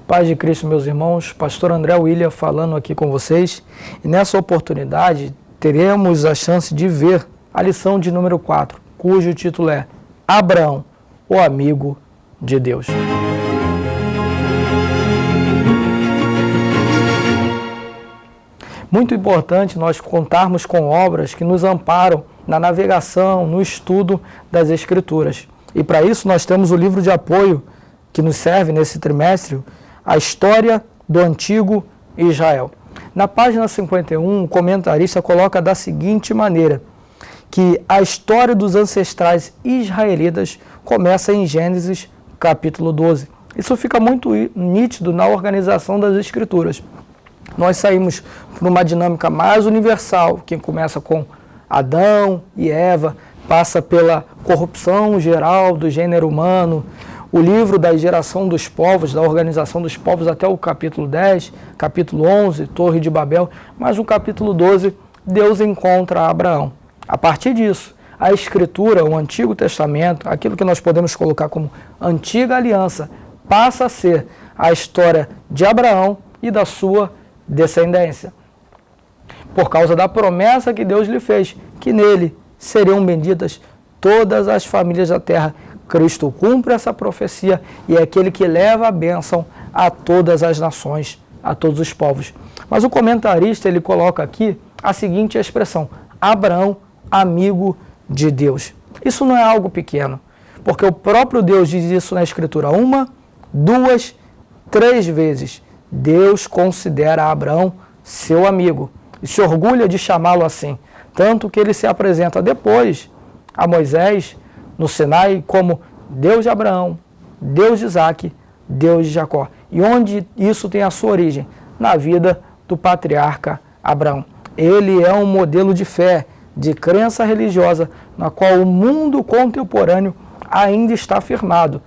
Paz de Cristo, meus irmãos, pastor André William falando aqui com vocês. E nessa oportunidade teremos a chance de ver a lição de número 4, cujo título é Abraão, o amigo de Deus. Muito importante nós contarmos com obras que nos amparam na navegação, no estudo das Escrituras. E para isso nós temos o livro de apoio que nos serve nesse trimestre, a História do Antigo Israel. Na página 51, o comentarista coloca da seguinte maneira, que a história dos ancestrais israelitas começa em Gênesis capítulo 12. Isso fica muito nítido na organização das Escrituras. Nós saímos por uma dinâmica mais universal, que começa com Adão e Eva, passa pela corrupção geral do gênero humano, o livro da geração dos povos, da organização dos povos até o capítulo 10, capítulo 11, Torre de Babel, mas no capítulo 12, Deus encontra Abraão. A partir disso, a Escritura, o Antigo Testamento, aquilo que nós podemos colocar como Antiga Aliança, passa a ser a história de Abraão e da sua descendência. Por causa da promessa que Deus lhe fez, que nele seriam benditas todas as famílias da terra. Cristo cumpre essa profecia e é aquele que leva a bênção a todas as nações, a todos os povos. Mas o comentarista ele coloca aqui a seguinte expressão, Abraão, amigo de Deus. Isso não é algo pequeno, porque o próprio Deus diz isso na Escritura 1, 2, 3 vezes. Deus considera Abraão seu amigo e se orgulha de chamá-lo assim, tanto que ele se apresenta depois a Moisés no Sinai como Deus de Abraão, Deus de Isaque, Deus de Jacó. E onde isso tem a sua origem? Na vida do patriarca Abraão. Ele é um modelo de fé, de crença religiosa, na qual o mundo contemporâneo ainda está firmado.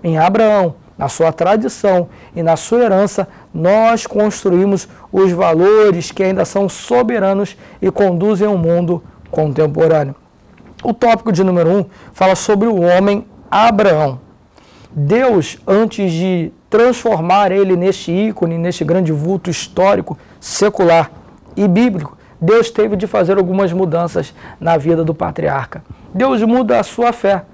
Em Abraão, na sua tradição e na sua herança, nós construímos os valores que ainda são soberanos e conduzem o mundo contemporâneo. O tópico de número 1 fala sobre o homem Abraão. Deus, antes de transformar ele neste ícone, neste grande vulto histórico, secular e bíblico, Deus teve de fazer algumas mudanças na vida do patriarca. Deus muda a sua fé.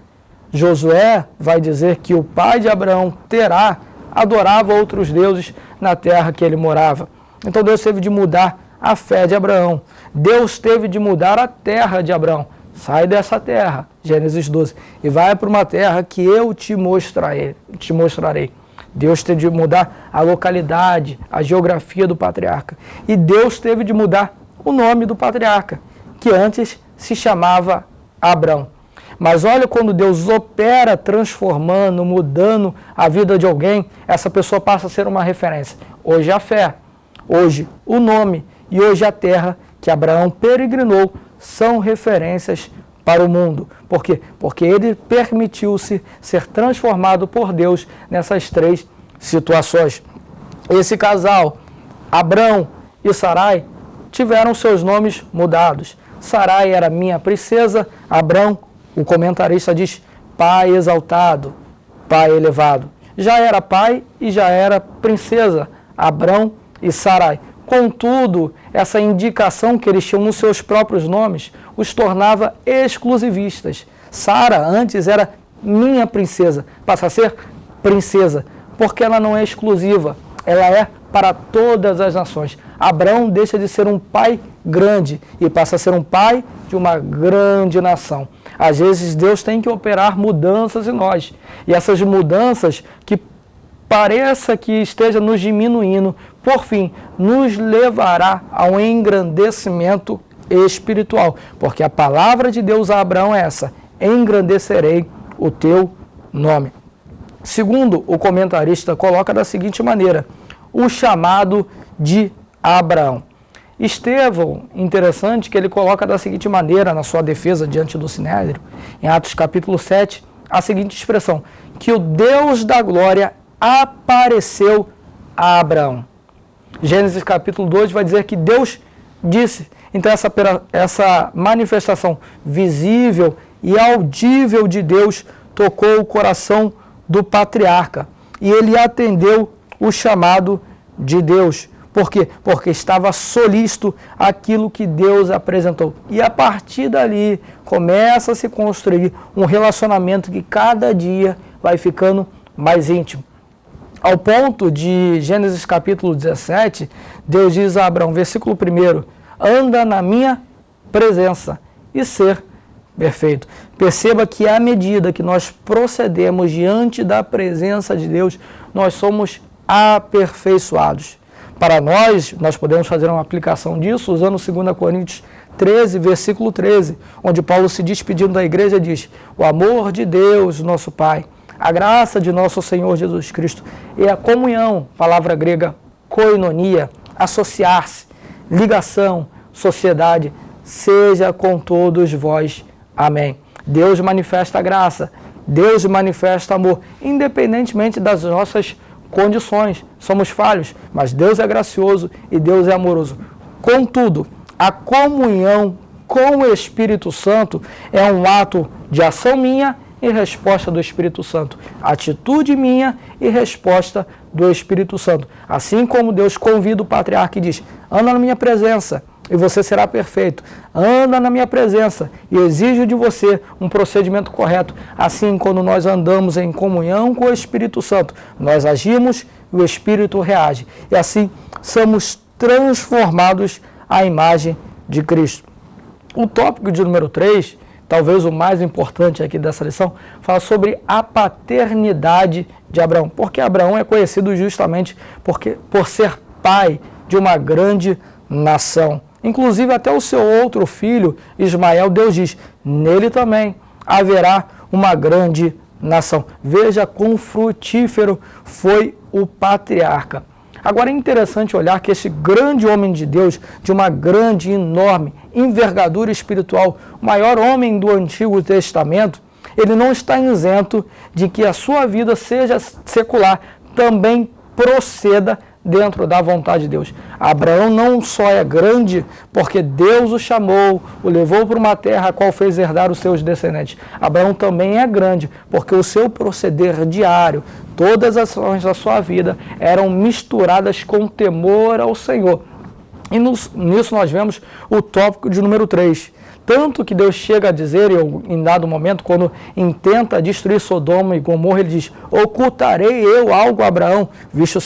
Josué vai dizer que o pai de Abraão, Terá, adorava outros deuses na terra que ele morava. Então Deus teve de mudar a fé de Abraão. Deus teve de mudar a terra de Abraão. Sai dessa terra, Gênesis 12, e vai para uma terra que eu te mostrarei. Deus teve de mudar a localidade, a geografia do patriarca. E Deus teve de mudar o nome do patriarca, que antes se chamava Abrão. Mas olha quando Deus opera transformando, mudando a vida de alguém, essa pessoa passa a ser uma referência. Hoje a fé, hoje o nome e hoje a terra que Abraão peregrinou são referências para o mundo. Por quê? Porque ele permitiu-se ser transformado por Deus nessas 3 situações. Esse casal, Abrão e Sarai, tiveram seus nomes mudados. Sarai era minha princesa, Abrão, o comentarista diz, pai exaltado, pai elevado. Já era pai e já era princesa, Abrão e Sarai. Contudo, essa indicação que eles tinham nos seus próprios nomes os tornava exclusivistas. Sara antes era minha princesa, passa a ser princesa, porque ela não é exclusiva, ela é para todas as nações. Abrão deixa de ser um pai grande e passa a ser um pai de uma grande nação. Às vezes Deus tem que operar mudanças em nós, e essas mudanças que pareça que esteja nos diminuindo, por fim, nos levará a um engrandecimento espiritual. Porque a palavra de Deus a Abraão é essa, engrandecerei o teu nome. Segundo, o comentarista coloca da seguinte maneira, o chamado de Abraão. Estevão, interessante que ele coloca da seguinte maneira, na sua defesa diante do Sinédrio, em Atos capítulo 7, a seguinte expressão, que o Deus da glória apareceu a Abraão. Gênesis capítulo 2 vai dizer que Deus disse. Então essa manifestação visível e audível de Deus tocou o coração do patriarca. E ele atendeu o chamado de Deus. Por quê? Porque estava solícito aquilo que Deus apresentou. E a partir dali começa a se construir um relacionamento que cada dia vai ficando mais íntimo. Ao ponto de Gênesis capítulo 17, Deus diz a Abraão, versículo 1, anda na minha presença e ser perfeito. Perceba que à medida que nós procedemos diante da presença de Deus, nós somos aperfeiçoados. Para nós podemos fazer uma aplicação disso usando 2 Coríntios 13, versículo 13, onde Paulo se despedindo da igreja diz, o amor de Deus, nosso Pai, a graça de nosso Senhor Jesus Cristo e a comunhão, palavra grega koinonia, associar-se, ligação, sociedade, seja com todos vós. Amém. Deus manifesta graça, Deus manifesta amor, independentemente das nossas condições. Somos falhos, mas Deus é gracioso e Deus é amoroso. Contudo, a comunhão com o Espírito Santo é um ato de ação minha e resposta do Espírito Santo. Atitude minha e resposta do Espírito Santo. Assim como Deus convida o patriarca e diz, anda na minha presença e você será perfeito. Anda na minha presença e exijo de você um procedimento correto. Assim, quando nós andamos em comunhão com o Espírito Santo, nós agimos e o Espírito reage. E assim, somos transformados à imagem de Cristo. O tópico de número 3, talvez o mais importante aqui dessa lição, fala sobre a paternidade de Abraão. Porque Abraão é conhecido justamente por ser pai de uma grande nação. Inclusive até o seu outro filho, Ismael, Deus diz, nele também haverá uma grande nação. Veja quão frutífero foi o patriarca. Agora é interessante olhar que esse grande homem de Deus, de uma grande, enorme envergadura espiritual, o maior homem do Antigo Testamento, ele não está isento de que a sua vida seja secular, também proceda dentro da vontade de Deus. Abraão não só é grande porque Deus o chamou, o levou para uma terra a qual fez herdar os seus descendentes. Abraão também é grande porque o seu proceder diário, todas as ações da sua vida eram misturadas com temor ao Senhor. E nisso nós vemos o tópico de número 3. Tanto que Deus chega a dizer, em dado momento, quando intenta destruir Sodoma e Gomorra, ele diz, ocultarei eu algo a Abraão, visto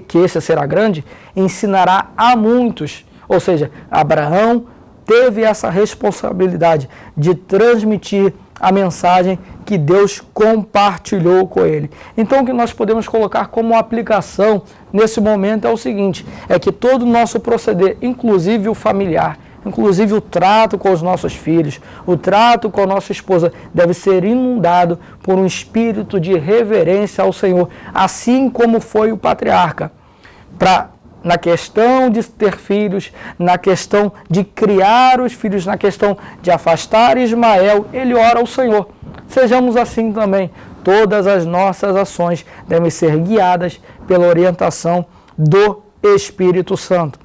que esse será grande, ensinará a muitos. Ou seja, Abraão teve essa responsabilidade de transmitir a mensagem que Deus compartilhou com ele. Então o que nós podemos colocar como aplicação nesse momento é o seguinte, é que todo o nosso proceder, inclusive o familiar, inclusive o trato com os nossos filhos, o trato com a nossa esposa, deve ser inundado por um espírito de reverência ao Senhor, assim como foi o patriarca. Na questão de ter filhos, na questão de criar os filhos, na questão de afastar Ismael, ele ora ao Senhor. Sejamos assim também. Todas as nossas ações devem ser guiadas pela orientação do Espírito Santo.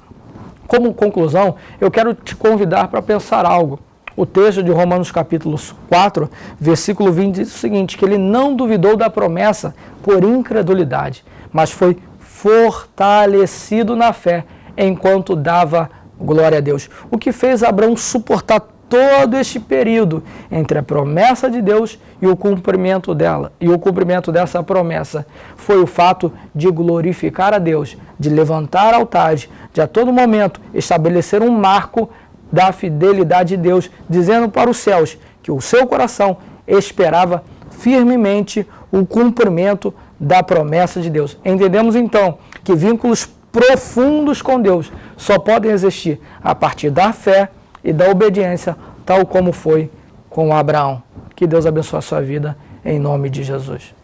Como conclusão, eu quero te convidar para pensar algo. O texto de Romanos capítulo 4, versículo 20 diz o seguinte, que ele não duvidou da promessa por incredulidade, mas foi fortalecido na fé enquanto dava glória a Deus. O que fez Abraão suportar todo este período entre a promessa de Deus e o cumprimento dela, e o cumprimento dessa promessa, foi o fato de glorificar a Deus, de levantar altares, de a todo momento estabelecer um marco da fidelidade de Deus, dizendo para os céus que o seu coração esperava firmemente o cumprimento da promessa de Deus. Entendemos então que vínculos profundos com Deus só podem existir a partir da fé e da obediência, tal como foi com Abraão. Que Deus abençoe a sua vida, em nome de Jesus.